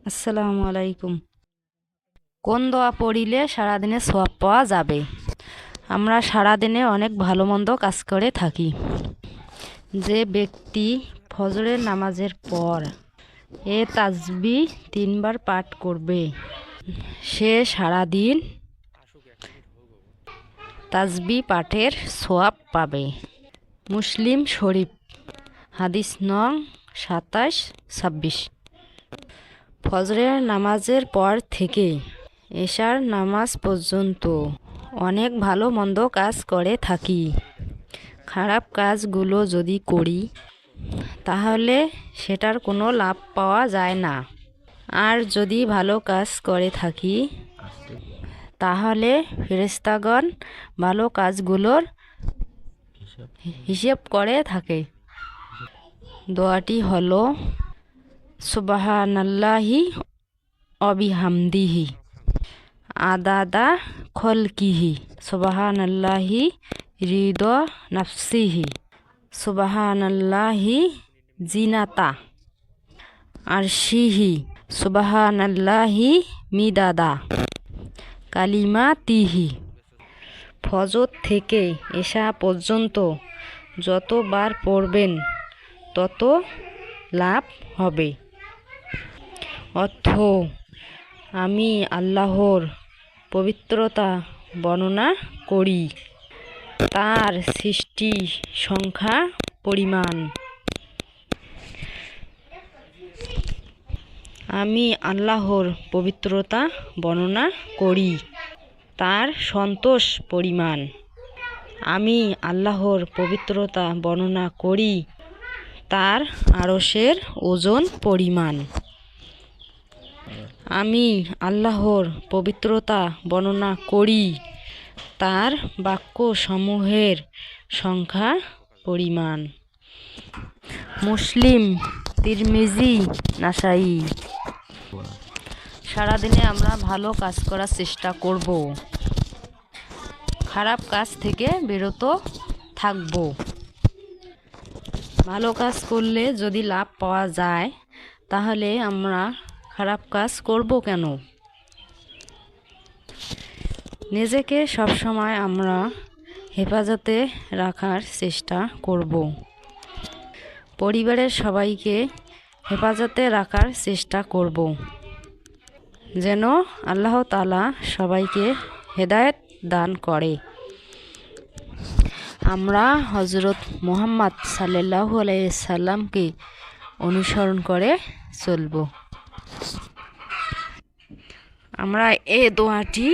আসসালামু আলাইকুম। কোন দোয়া পড়িলে সারাদিনে সওয়াব পাওয়া যাবে? আমরা সারাদিনে অনেক ভালো মন্দ কাজ করে থাকি। যে ব্যক্তি ফজরের নামাজের পর তাসবিহ 3 বার পাঠ করবে, সে সারাদিন তাসবিহ পাঠের সওয়াব পাবে। মুসলিম শরীফ, হাদিস নং 27-26। ফজরের নামাজের পর থেকে এশার নামাজ পর্যন্ত অনেক ভালো মন্দ কাজ করে থাকি। খারাপ কাজগুলো যদি করি তাহলে সেটার কোনো লাভ পাওয়া যায় না। আর যদি ভালো কাজ করে থাকি তাহলে ফেরেশতাগণ ভালো কাজগুলোর হিসেব করে থাকে। দোয়াটি হলো সুবহানাল্লাহি ওয়া বিহামদিহি আদাদা খলকিহি, সুবহানাল্লাহি রিদা নাফসিহি, সুবহানাল্লাহি জিনাতা আরশিহি, সুবহানাল্লাহি মিদাদা কালিমাতিহি। ফজর থেকে এশা পর্যন্ত যতবার পড়বেন তত লাভ হবে। অর্থ: আমি আল্লাহর পবিত্রতা বর্ণনা করি, তার সৃষ্টি সংখ্যা পরিমাণ। আমি আল্লাহর পবিত্রতা বর্ণনা করি, তার সন্তোষ পরিমাণ। আমি আল্লাহর পবিত্রতা বর্ণনা করি, তার আরশের ওজন পরিমাণ। আমি আল্লাহর পবিত্রতা বর্ণনা করি, তার বাক্যসমূহের সংখ্যা পরিমাণ। মুসলিম, তিরমিজি, নাসাই। সারাদিনে আমরা ভালো কাজ করার চেষ্টা করব, খারাপ কাজ থেকে বিরত থাকব। ভালো কাজ করলে যদি লাভ পাওয়া যায় তাহলে আমরা খারাপ কাজ করব কেন? নিজেকে সবসময় আমরা হেফাজতে রাখার চেষ্টা করব। পরিবারের সবাইকে হেফাজতে রাখার চেষ্টা করব, যেন আল্লাহ তাআলা সবাইকে হেদায়েত দান করে। আমরা হযরত মুহাম্মদ সাল্লাল্লাহু আলাইহি সাল্লামকে অনুসরণ করে চলব। আমরা এই দোয়াটি